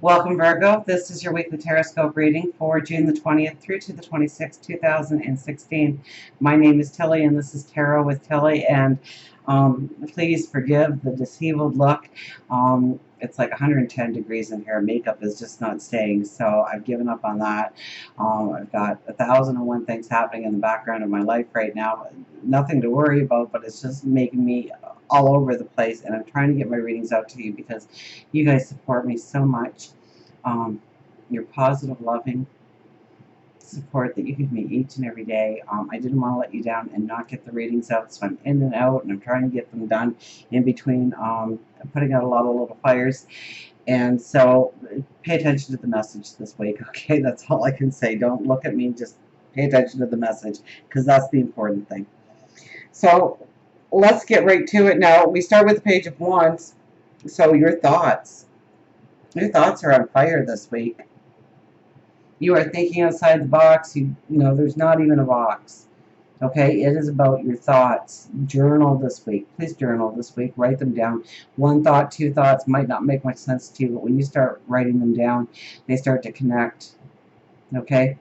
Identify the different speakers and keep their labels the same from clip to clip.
Speaker 1: Welcome, Virgo. This is your weekly Teroscope reading for June the 20th through to the 26th, 2016. My name is Tilly, and this is Tarot with Tilly. And please forgive the dishevelled look. It's like 110 degrees in here. Makeup is just not staying, so I've given up on that. I've got 1,001 things happening in the background of my life right now. Nothing to worry about, but it's just making me all over the place, and I'm trying to get my readings out to you because you guys support me so much. Your positive, loving support that you give me each and every day. I didn't want to let you down and not get the readings out, so I'm in and out, and I'm trying to get them done in between putting out a lot of little fires. And so pay attention to the message this week, okay? That's all I can say. Don't look at me, just pay attention to the message, because that's the important thing. So let's get right to it now. We start with the Page of Wands. So your thoughts. Your thoughts are on fire this week. You are thinking outside the box. You know, there's not even a box. Okay, it is about your thoughts. Journal this week. Please journal this week. Write them down. One thought, two thoughts might not make much sense to you, but when you start writing them down, they start to connect. Okay?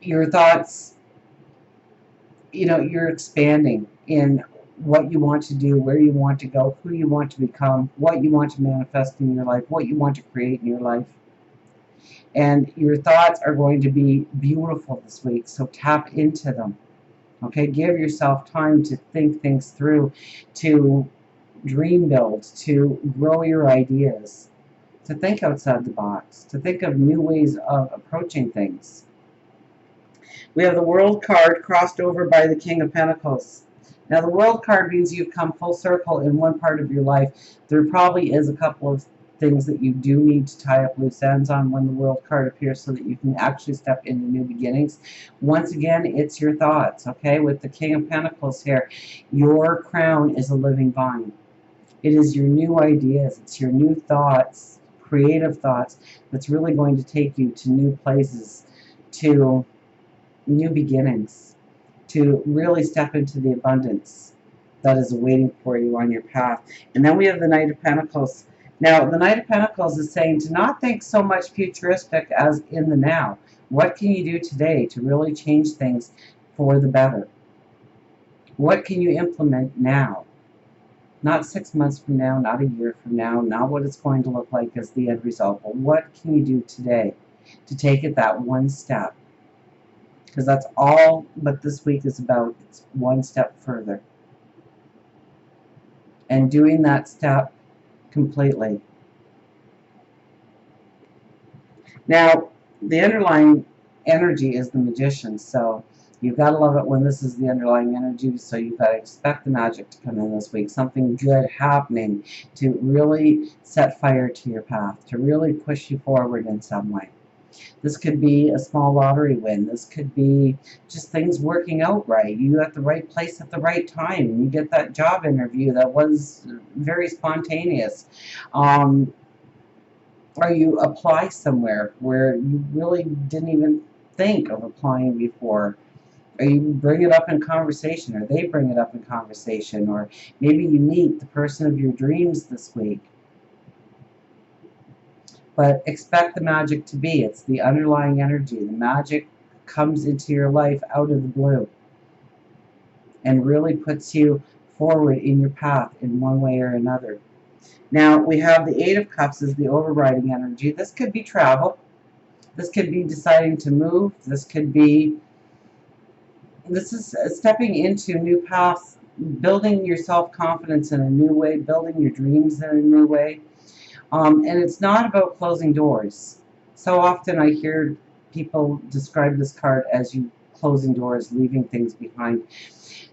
Speaker 1: Your thoughts, you know, you're expanding in what you want to do, where you want to go, who you want to become, what you want to manifest in your life, what you want to create in your life. And your thoughts are going to be beautiful this week, so tap into them. Okay, give yourself time to think things through, to dream build, to grow your ideas, to think outside the box, to think of new ways of approaching things. We have the World card crossed over by the King of Pentacles. Now, the World card means you've come full circle in one part of your life. There probably is a couple of things that you do need to tie up loose ends on when the World card appears so that you can actually step into new beginnings. Once again, it's your thoughts, okay? With the King of Pentacles here, your crown is a living vine. It is your new ideas. It's your new thoughts, creative thoughts, that's really going to take you to new places, to new beginnings, to really step into the abundance that is waiting for you on your path. And then we have the Knight of Pentacles. Now, the Knight of Pentacles is saying to not think so much futuristic as in the now. What can you do today to really change things for the better? What can you implement now? Not 6 months from now, not a year from now, not what it's going to look like as the end result, but what can you do today to take it that one step? Because that's all but this week is about. It's one step further. And doing that step completely. Now, the underlying energy is the Magician, so you've got to love it when this is the underlying energy, so you've got to expect the magic to come in this week, something good happening to really set fire to your path, to really push you forward in some way. This could be a small lottery win. This could be just things working out right. You at the right place at the right time. You get that job interview that was very spontaneous. Or you apply somewhere where you really didn't even think of applying before. Or you bring it up in conversation, or they bring it up in conversation, or maybe you meet the person of your dreams this week. But expect the magic to be. It's the underlying energy. The magic comes into your life out of the blue and really puts you forward in your path in one way or another. Now, we have the Eight of Cups as the overriding energy. This could be travel. This could be deciding to move. This is stepping into new paths, building your self-confidence in a new way, building your dreams in a new way. And it's not about closing doors. So often I hear people describe this card as you closing doors, leaving things behind.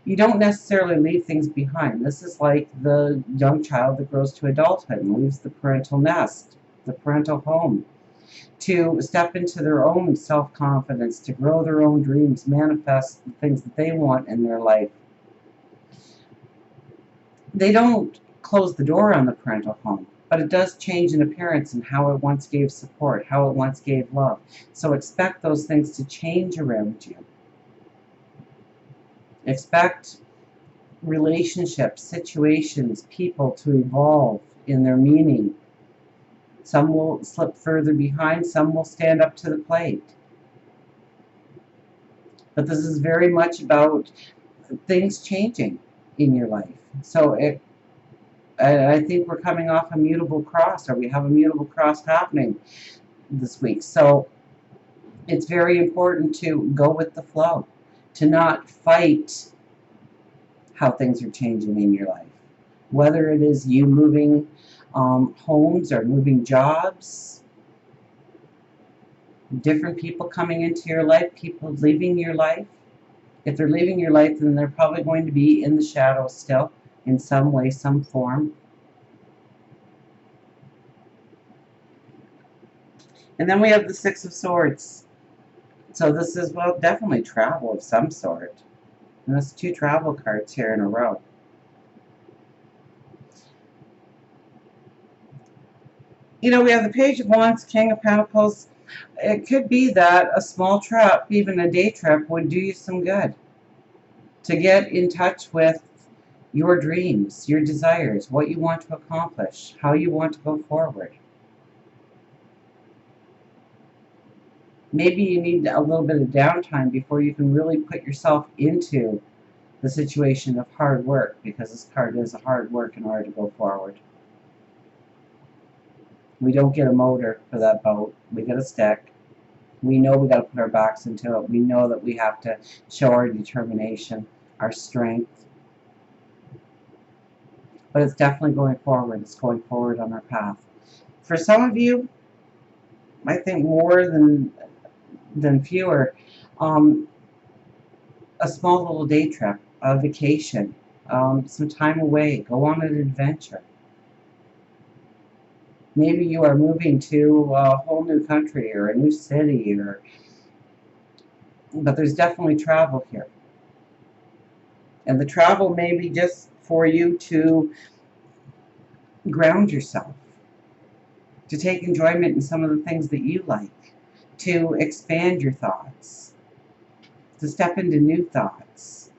Speaker 1: You don't necessarily leave things behind. This is like the young child that grows to adulthood and leaves the parental nest, the parental home, to step into their own self-confidence, to grow their own dreams, manifest the things that they want in their life. They don't close the door on the parental home, but it does change in appearance and how it once gave support, how it once gave love. So expect those things to change around you. Expect relationships, situations, people to evolve in their meaning. Some will slip further behind. Some will stand up to the plate. But this is very much about things changing in your life. So I think we're coming off a mutable cross, or we have a mutable cross happening this week. So it's very important to go with the flow, to not fight how things are changing in your life. Whether it is you moving homes or moving jobs, different people coming into your life, people leaving your life. If they're leaving your life, then they're probably going to be in the shadows still, in some way, some form. And then we have the Six of Swords. So this is, well, definitely travel of some sort. And there's 2 travel cards here in a row. You know, we have the Page of Wands, King of Pentacles. It could be that a small trip, even a day trip, would do you some good. To get in touch with your dreams, your desires, what you want to accomplish, how you want to go forward. Maybe you need a little bit of downtime before you can really put yourself into the situation of hard work, because this card is a hard work in order to go forward. We don't get a motor for that boat. We get a stick. We know we got to put our backs into it. We know that we have to show our determination, our strength. But it's definitely going forward. It's going forward on our path. For some of you, I think more than fewer, a small little day trip, a vacation, some time away, go on an adventure. Maybe you are moving to a whole new country or a new city, but there's definitely travel here. And the travel may be just for you to ground yourself, to take enjoyment in some of the things that you like, to expand your thoughts, to step into new thoughts.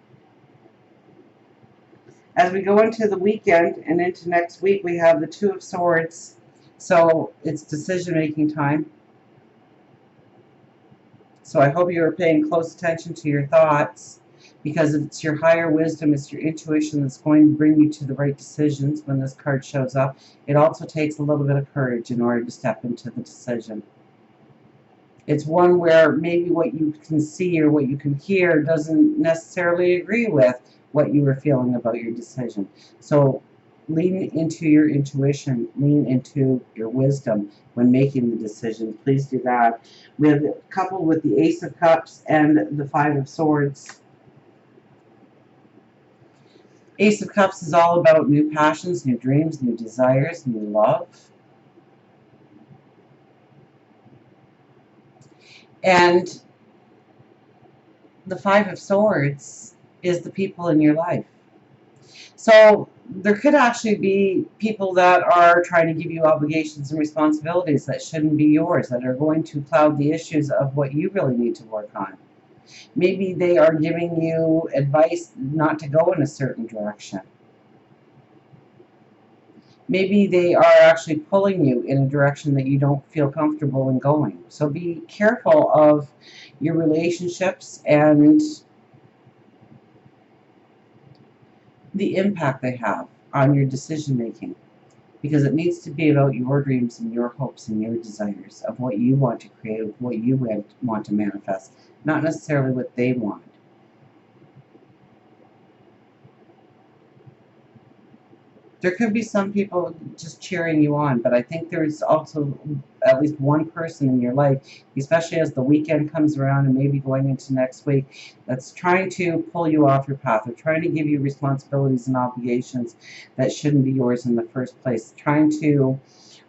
Speaker 1: As we go into the weekend and into next week, we have the Two of Swords. So it's decision-making time. So I hope you are paying close attention to your thoughts, because it's your higher wisdom, it's your intuition that's going to bring you to the right decisions when this card shows up. It also takes a little bit of courage in order to step into the decision. It's one where maybe what you can see or what you can hear doesn't necessarily agree with what you were feeling about your decision. So lean into your intuition, lean into your wisdom when making the decision. Please do that. We have coupled with the Ace of Cups and the Five of Swords. Ace of Cups is all about new passions, new dreams, new desires, new love. And the Five of Swords is the people in your life. So there could actually be people that are trying to give you obligations and responsibilities that shouldn't be yours, that are going to cloud the issues of what you really need to work on. Maybe they are giving you advice not to go in a certain direction. Maybe they are actually pulling you in a direction that you don't feel comfortable in going. So be careful of your relationships and the impact they have on your decision making, because it needs to be about your dreams and your hopes and your desires of what you want to create, what you want to manifest, not necessarily what they want. There could be some people just cheering you on, but I think there's also at least one person in your life, especially as the weekend comes around and maybe going into next week, that's trying to pull you off your path, or trying to give you responsibilities and obligations that shouldn't be yours in the first place, trying to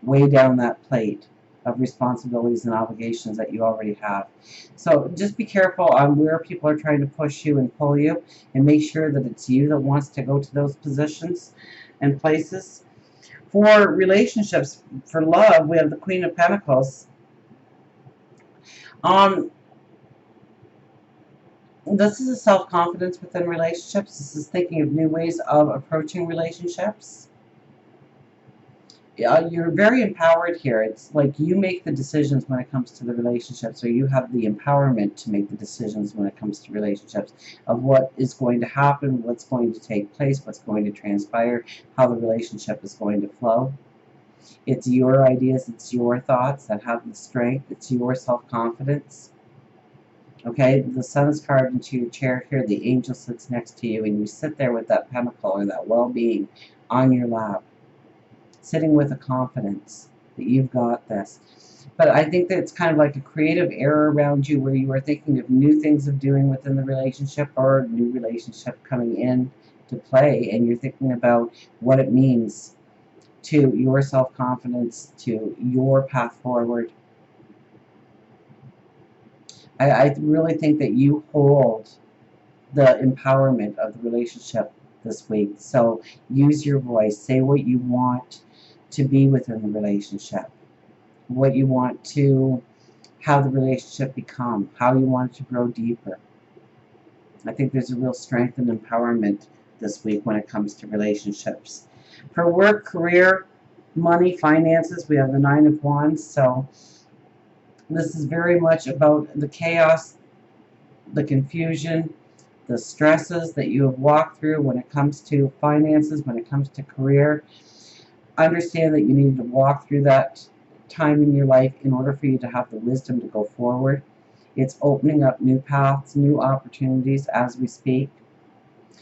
Speaker 1: weigh down that plate of responsibilities and obligations that you already have. So just be careful on where people are trying to push you and pull you, and make sure that it's you that wants to go to those positions and places. For relationships, for love, we have the Queen of Pentacles. This is a self-confidence within relationships. This is thinking of new ways of approaching relationships. you're very empowered here. It's like you make the decisions when it comes to the relationship, so you have the empowerment to make the decisions when it comes to relationships of what is going to happen, what's going to take place, what's going to transpire, how the relationship is going to flow. It's your ideas, it's your thoughts that have the strength, it's your self-confidence. Okay, the sun is carved into your chair here, the angel sits next to you, and you sit there with that pentacle or that well-being on your lap, sitting with a confidence that you've got this. But I think that it's kind of like a creative error around you where you are thinking of new things of doing within the relationship or new relationship coming in to play, and you're thinking about what it means to your self-confidence, to your path forward. I really think that you hold the empowerment of the relationship this week. So use your voice. Say what you want to be within the relationship, what you want to, how the relationship become, how you want it to grow deeper. I think there's a real strength and empowerment this week when it comes to relationships. For work, career, money, finances, we have the Nine of Wands. So this is very much about the chaos, the confusion, the stresses that you have walked through when it comes to finances, when it comes to career. Understand that you need to walk through that time in your life in order for you to have the wisdom to go forward. It's opening up new paths, new opportunities as we speak.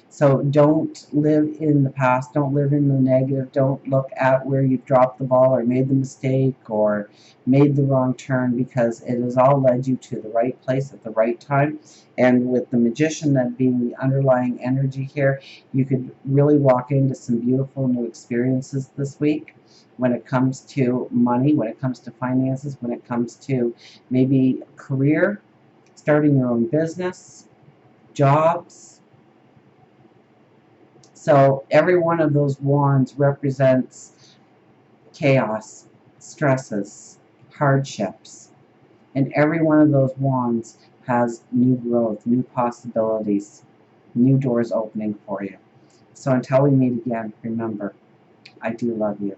Speaker 1: So don't live in the past. Don't live in the negative. Don't look at where you've dropped the ball or made the mistake or made the wrong turn, because it has all led you to the right place at the right time. And with the Magician, that being the underlying energy here, you could really walk into some beautiful new experiences this week when it comes to money, when it comes to finances, when it comes to maybe career, starting your own business, jobs. So every one of those wands represents chaos, stresses, hardships. And every one of those wands has new growth, new possibilities, new doors opening for you. So until we meet again, remember, I do love you.